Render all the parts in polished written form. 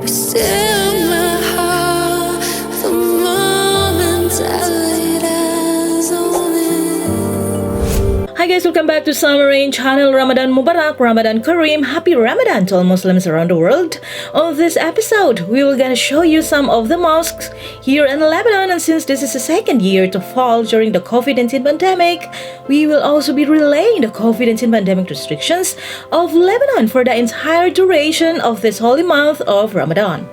but still my heart, the moment I laid eyes on it. Hi guys, welcome back to Summer Rain channel. Ramadan Mubarak, Ramadan Kareem, happy Ramadan to all Muslims around the world. On this episode, we will gonna show you some of the mosques here in Lebanon, and since this is the second year to fall during the COVID-19 pandemic, we will also be relaying the COVID-19 pandemic restrictions of Lebanon for the entire duration of this holy month of Ramadan.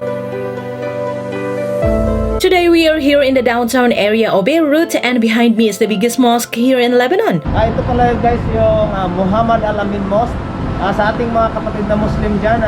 Today we are here in the downtown area of Beirut, and behind me is the biggest mosque here in Lebanon. Ito pala guys yung Muhammad Al-Amin Mosque. Sa ating mga kapatid na Muslim dyan,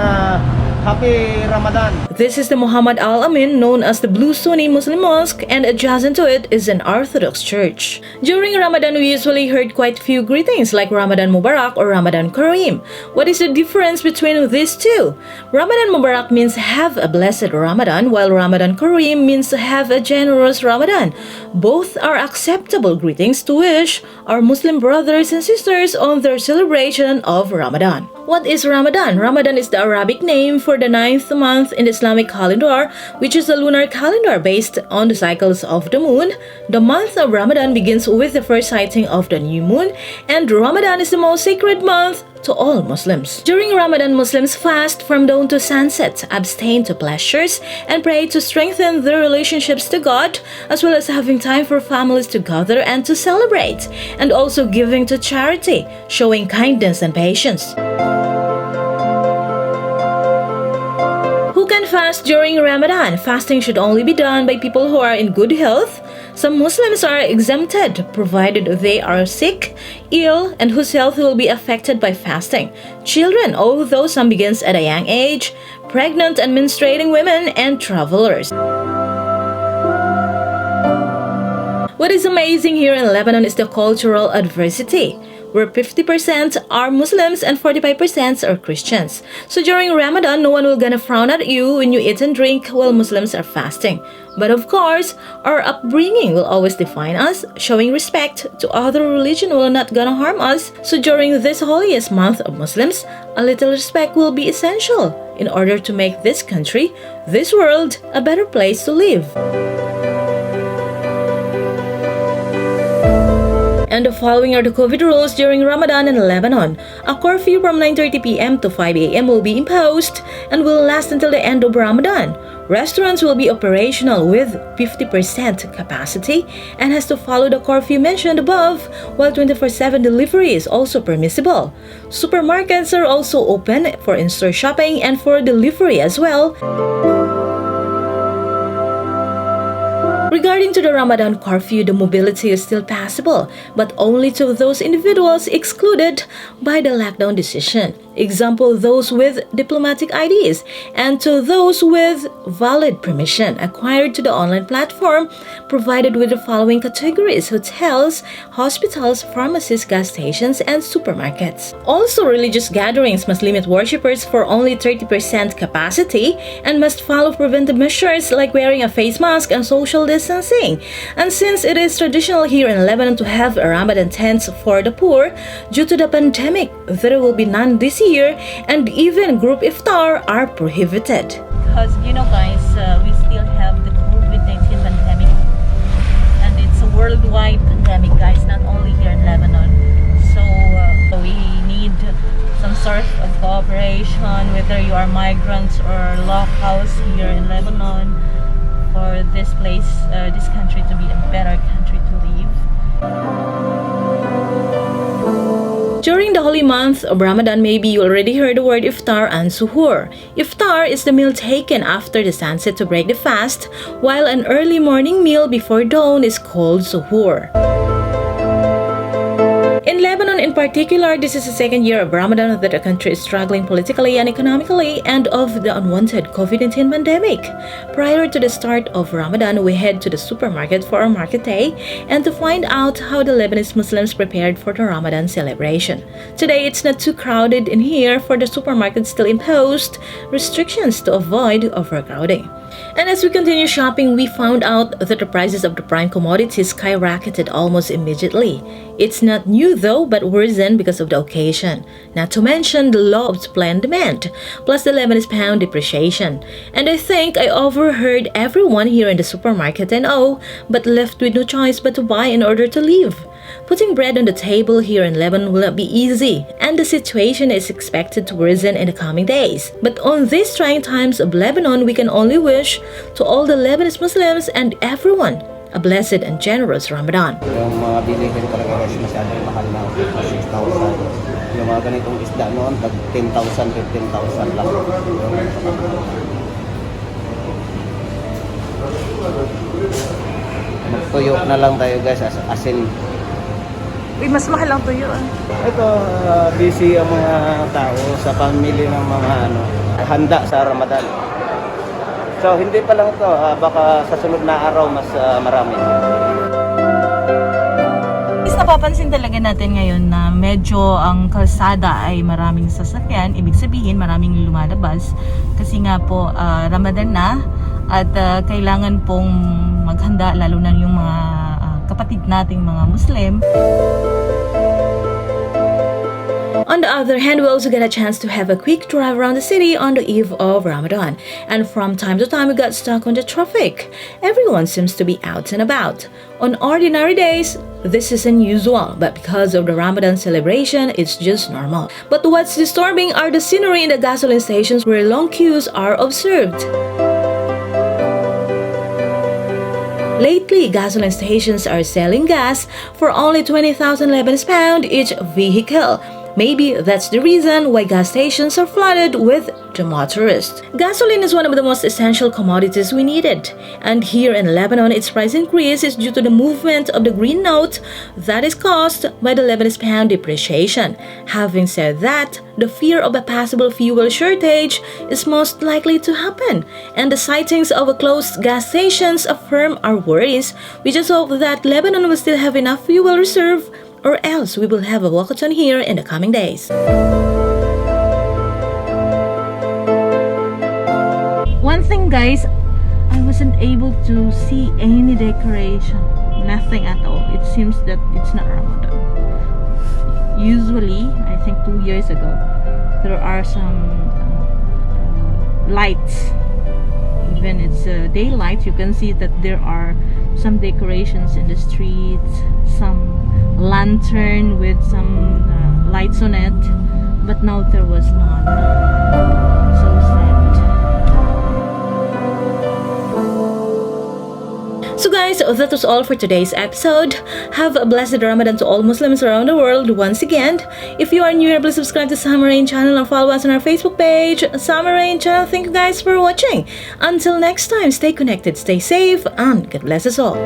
Happy Ramadan! This is the Muhammad Al-Amin, known as the Blue Sunni Muslim Mosque, and adjacent to it is an Orthodox church. During Ramadan, we usually heard quite few greetings like Ramadan Mubarak or Ramadan Kareem. What is the difference between these two? Ramadan Mubarak means have a blessed Ramadan, while Ramadan Kareem means have a generous Ramadan. Both are acceptable greetings to wish our Muslim brothers and sisters on their celebration of Ramadan. What is Ramadan? Ramadan is the Arabic name for the 9th month in the Islamic calendar, which is a lunar calendar based on the cycles of the moon. The month of Ramadan begins with the first sighting of the new moon, and Ramadan is the most sacred month to all Muslims. During Ramadan, Muslims fast from dawn to sunset, abstain to pleasures, and pray to strengthen their relationships to God, as well as having time for families to gather and to celebrate, and also giving to charity, showing kindness and patience. Who can fast during Ramadan? Fasting should only be done by people who are in good health. Some Muslims are exempted, provided they are sick, ill, and whose health will be affected by fasting. Children, although some begins at a young age, pregnant and menstruating women, and travelers. What is amazing here in Lebanon is the cultural diversity, where 50% are Muslims and 45% are Christians. So during Ramadan, no one will gonna frown at you when you eat and drink while Muslims are fasting. But of course, our upbringing will always define us. Showing respect to other religion will not gonna harm us. So during this holiest month of Muslims, a little respect will be essential in order to make this country, this world, a better place to live. And the following are the COVID rules during Ramadan in Lebanon. A curfew from 9:30 p.m. to 5 a.m. will be imposed and will last until the end of Ramadan. Restaurants will be operational with 50% capacity and has to follow the curfew mentioned above, while 24/7 delivery is also permissible. Supermarkets are also open for in-store shopping and for delivery as well. Regarding to the Ramadan curfew, the mobility is still possible, but only to those individuals excluded by the lockdown decision. Example, those with diplomatic IDs, and to those with valid permission acquired to the online platform, provided with the following categories: hotels, hospitals, pharmacies, gas stations, and supermarkets. Also, religious gatherings must limit worshippers for only 30% capacity and must follow preventive measures like wearing a face mask and social distancing. And since it is traditional here in Lebanon to have Ramadan tents for the poor, due to the pandemic, there will be none this year, and even group iftar are prohibited. Because guys, we still have the COVID-19 pandemic, and it's a worldwide pandemic, guys, not only here in Lebanon. So we need some sort of cooperation, whether you are migrants or locals here in Lebanon, for this place, this country to be a better country to live. During the holy month of Ramadan, maybe you already heard the word iftar and suhoor. Iftar is the meal taken after the sunset to break the fast, while an early morning meal before dawn is called suhoor. In Lebanon in particular, this is the second year of Ramadan that the country is struggling politically and economically and of the unwanted COVID-19 pandemic. Prior to the start of Ramadan, we head to the supermarket for our market day and to find out how the Lebanese Muslims prepared for the Ramadan celebration. Today, it's not too crowded in here, for the supermarket still imposed restrictions to avoid overcrowding. And as we continue shopping, we found out that the prices of the prime commodities skyrocketed almost immediately. It's not new though, but worsened because of the occasion. Not to mention the law of supply and demand, plus the Lebanese pound depreciation. And I think I overheard everyone here in the supermarket and but left with no choice but to buy in order to live. Putting bread on the table here in Lebanon will not be easy, and the situation is expected to worsen in the coming days. But on these trying times of Lebanon, we can only wish to all the Lebanese Muslims and everyone a blessed and generous Ramadan. Yung mga bilihin talaga guys, masyadong mahal na, 6,000. Yung mga ganitong isda noon, 10,000, 15,000 lang. Magtuyo na lang tayo guys, asin. Uy, mas mahal ang tuyo. Ito, busy ang mga tao sa pamilya ng mga handa sa Ramadan. So, hindi pa lang ito. Baka sa sunod na araw, mas marami. Napapansin talaga natin ngayon na medyo ang kalsada ay maraming sasakyan. Ibig sabihin, maraming lumalabas. Kasi nga po, Ramadan na. At kailangan pong maghanda, lalo na yung mga kapatid nating mga Muslim. On the other hand, we also get a chance to have a quick drive around the city on the eve of Ramadan. And from time to time, we got stuck on the traffic. Everyone seems to be out and about. On ordinary days, this is unusual, but because of the Ramadan celebration, it's just normal. But what's disturbing are the scenery in the gasoline stations where long queues are observed. Lately, gasoline stations are selling gas for only 20,000 Lebanese pound each vehicle. Maybe that's the reason why gas stations are flooded with the motorists. Gasoline is one of the most essential commodities we needed. And here in Lebanon, its price increase is due to the movement of the green note that is caused by the Lebanese pound depreciation. Having said that, the fear of a possible fuel shortage is most likely to happen. And the sightings of closed gas stations affirm our worries. We just hope that Lebanon will still have enough fuel reserve, or else we will have a walkathon here in the coming days. One thing guys, I wasn't able to see any decoration. Nothing at all. It seems that it's not Ramadan. Usually, I think 2 years ago, there are some lights. Even it's daylight, you can see that there are some decorations in the streets, some lantern with some lights on it, but now there was none. So sad. So guys, that was all for today's episode. Have a blessed Ramadan to all Muslims around the world once again. If you are new here, please subscribe to Summer Rain channel and follow us on our Facebook page, Summer Rain channel. Thank you guys for watching. Until next time, stay connected, stay safe, and God bless us all.